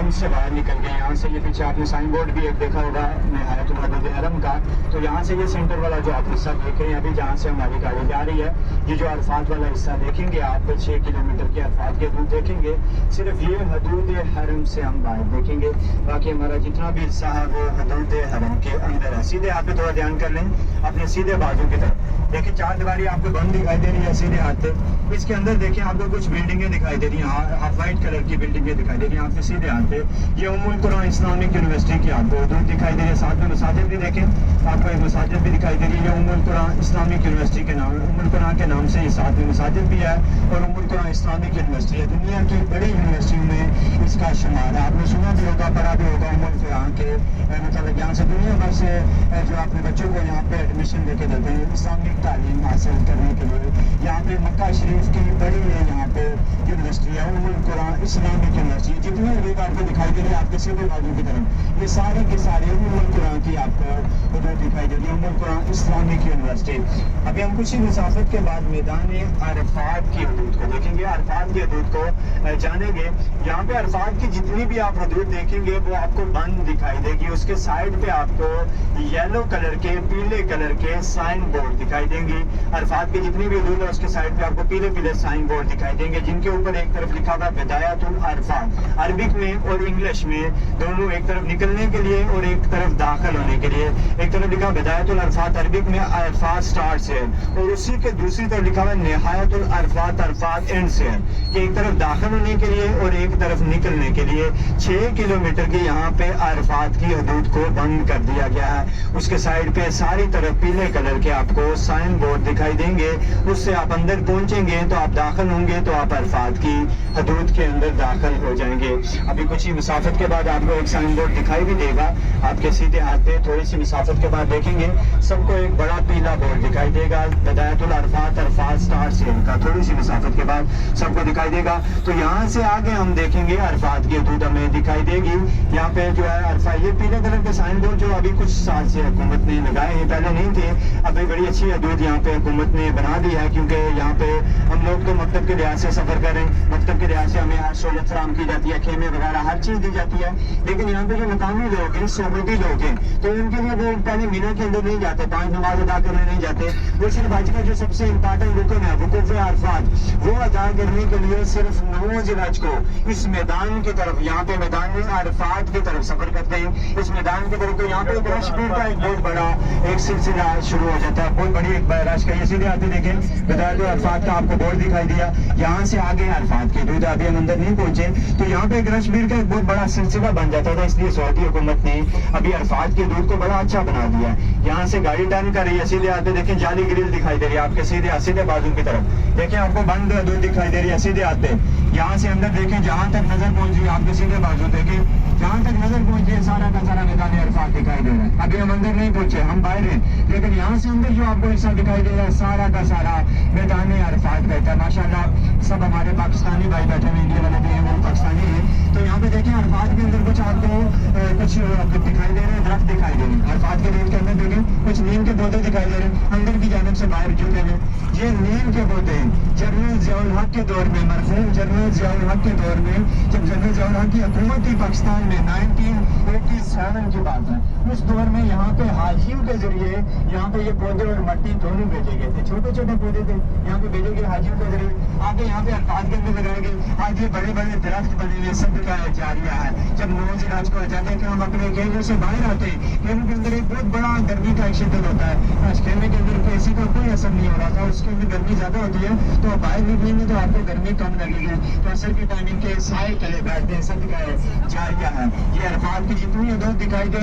हरम से बाहर निकल गए। यहाँ से ये पीछे आपने साइन बोर्ड भी एक देखा होगा निहायतुल हदूद हरम का। तो यहाँ से ये सेंटर वाला जो आप हिस्सा देख रहे हैं अभी, जहाँ से हमारी गाड़ी जा रही है, ये जो अरफात वाला हिस्सा देखेंगे आप, 6 किलोमीटर के अरफात की हदूद देखेंगे। सिर्फ ये हदूद हरम से हम बाहर देखेंगे, बाकी हमारा जितना भी हिस्सा है वो हदूद हरम के अंदर है। सीधे आप थोड़ा ध्यान कर लें अपने सीधे बाजू की तरफ। देखिए चार दीवारी आपको बंद दिखाई दे रही है सीधे हाथ पे। इसके अंदर देखिए आपको कुछ बिल्डिंगें दिखाई दे रही हैं, हाफ वाइट कलर की बिल्डिंगें दिखाई दे रही हैं आपके सीधे हाथ पे। ये उम्मुल कुरान इस्लामिक यूनिवर्सिटी की आपको हदूद दिखाई दे रही है। साथ में मसाजिद भी देखें, आपको एक मसाजिद भी दिखाई दे रही है। उम्मुल कुरान इस्लामिक यूनिवर्सिटी के नाम, उम्मुल कुरान के नाम से साथ में मसाजिद भी है और उम्मुल कुरान इस्लामिक यूनिवर्सिटी है। दुनिया की बड़ी यूनिवर्सिटियों में इसका शुमार है। आपने सुना भी होगा, पढ़ा भी होगा उम्मुल कुरान के, मतलब यहाँ से दुनिया भर से जो अपने बच्चों को यहाँ पे एडमिशन लेके देते हैं इस्लामिक तालीम हासिल करने के लिए। यहाँ पे मक्का शरीफ की बड़ी यहाँ पे यूनिवर्सिटी है उम्मुल कुरान इस्लामिक यूनिवर्सिटी। जितनी हदूद आपको दिखाई दे रही है आपके सीधे बाजू की तरफ, ये सारे के सारे उम्मुल कुरान की आपको हदूद दिखाई दे रही है, उम्मुल कुरान इस्लामिक यूनिवर्सिटी। अभी हम कुछ ही मुसाफत के बाद मैदान अरफात की हदूद को देखेंगे, अरफात की हदूद को जानेंगे। यहाँ पे अरफात की जितनी भी आप हदूद देखेंगे वो आपको बंद दिखाई देगी। उसके साइड पे आपको येलो कलर के, पीले कलर के साइन बोर्ड दिखाई देंगी। अरफात की जितनी भी हदूद है उसके साइड पे आपको पीले पीले साइन बोर्ड दिखाई देंगे, जिनके ऊपर एक तरफ लिखा हुआ बिदायतुल अरफात अरबिक में और इंग्लिश में दोनों, एक तरफ निकलने के लिए और एक तरफ दाखिल होने के लिए। एक तरफ लिखा बिदायतुल अरफात अरबिक में अरफात स्टार्ट से, और उसी के दूसरी तरफ लिखा हुआ निहायतुल अरफात अरफात एंड से, कि एक तरफ दाखिल होने के लिए और एक तरफ निकलने के लिए। 6 किलोमीटर की यहाँ पे अरफात की हदूद को बंद कर दिया गया है। उसके साइड पे सारी तरफ पीले कलर के आपको साइन बोर्ड दिखाई देंगे। उससे आप अंदर पहुंचेंगे तो आप दाखिल होंगे तो आप अरफात की हदूद के अंदर दाखिल हो जाएंगे। अभी कुछ ही मुसाफत के बाद आपको एक साइन बोर्ड दिखाई भी देगा आपके सीधे हाथ पे। थोड़ी सी मुसाफत के बाद देखेंगे सबको एक बड़ा पीला बोर्ड दिखाई देगा बिदायतुल अरफात अरफात स्टार्ट से का। थोड़ी सी मुसाफत के बाद सबको दिखाई देगा। तो यहाँ से आगे हम देखेंगे अरफात की हदूद हमें दिखाई देगी। यहाँ पे जो है अरफा, ये पीले कलर के साइन बोर्ड जो अभी कुछ साल से हुकूमत ने लगाए हैं, पहले नहीं थे, अभी बड़ी अच्छी हदूद यहाँ पे हुकूमत ने बना दी है। क्योंकि यहाँ पे हम लोग तो मकतब के लिहाज से सफर करें, मकतब के लिहाज से हमें हर सहूलत फराहम की जाती है, खेमे वगैरह हर चीज दी जाती है। लेकिन यहाँ पे जो मकामी लोग हैं, सोहबती लोग हैं, तो उनके लिए वो पहले मीना के अंदर नहीं जाते, 5 नमाज अदा करने नहीं जाते। वो सिर्फ आज का जो सबसे इम्पोर्टेंट रुकन है वुकूफ अरफात, वो अदा करने के लिए सिर्फ 9 जिलहज को इस मैदान की तरफ, यहाँ पे मैदान अरफात की तरफ सफर करते हैं। इस मैदान की तरफ तो यहाँ पे रशबीर का एक बहुत बड़ा एक सिलसिला शुरू हो जाता है, बहुत बड़ी एक रश का। ये सीधे आते देखें बिदायतुल अरफात का आपको बोर्ड दिखाई दिया। यहाँ से आगे अरफात की हदूद, अभी हम अंदर नहीं पहुंचे, तो यहाँ पे एक रशबीर का एक बहुत बड़ा सिलसिला बन जाता था। इसलिए सऊदी हुकूमत ने अभी अरफात की हदूद को बड़ा अच्छा बना दिया। यहाँ से गाड़ी टर्न कर रही है, सीधे आते देखें जाली ग्रिल दिखाई दे रही है आपके सीधे बाजू की तरफ। देखें आपको बंद हदूद दिखाई दे रही है सीधे आते। यहाँ से अंदर देखें, जहाँ तक नजर पहुंच रही है आपके सीधे बाजू देखें, जहाँ तक नजर पहुंच रही है सारा का सारा मैदान अरफात दिखाई दे रहा है। अभी हम अंदर नहीं पहुंचे, हम बाहर हैं, लेकिन यहाँ से अंदर जो आपको हिस्सा दिखाई दे रहा है सारा का सारा मैदान अरफात रहता है। माशाल्लाह सब हमारे पाकिस्तानी भाई बैठे हुए, इंडिया वाले भी हैं, वो पाकिस्तानी हैं। तो यहाँ पे देखें अरफात के अंदर कुछ आपको कुछ दिखाई दे रहे हैं, दरख्त दिखाई दे रहे हैं। अरफात के रेल के अंदर देखें कुछ नीम के पौधे दिखाई दे रहे हैं, अंदर की जानिब से बाहर झुके हुए। ये नीम के पौधे जनरल ज़ियाउल हक के दौर में, मरहूम जनरल ज़ियाउल हक के दौर में, जब जनरल ज़ियाउल हक की हुकूमत थी पाकिस्तान में 1987 की बात है, उस दौर में यहाँ पे हाजियों के जरिए यहाँ पे ये पौधे और मट्टी दोनों भेजे गए थे। छोटे छोटे पौधे थे, यहाँ पे भेजे गए हाजियों के जरिए, आगे यहाँ पे अरफात के अंदर लगाए गए। आज ये बड़े बड़े दरख्त बने हुए सदका जारिया है। जब 9 जिलहज को जाते हैं कि हम अपने खेमे से बाहर आते हैं, खेमे के अंदर एक बहुत बड़ा गर्मी का एक शिद्दत होता है। आज खेमे के अंदर एसी का कोई असर नहीं हो रहा था, उसके अंदर गर्मी ज्यादा होती है, तो बाहर निकलेंगे तो आपको गर्मी कम लगेगी। तो असर के टाइमिंग के साए तले बैठते हैं, सदका जारिया है। ये अरफात की जितनी हदूद दिखाई दे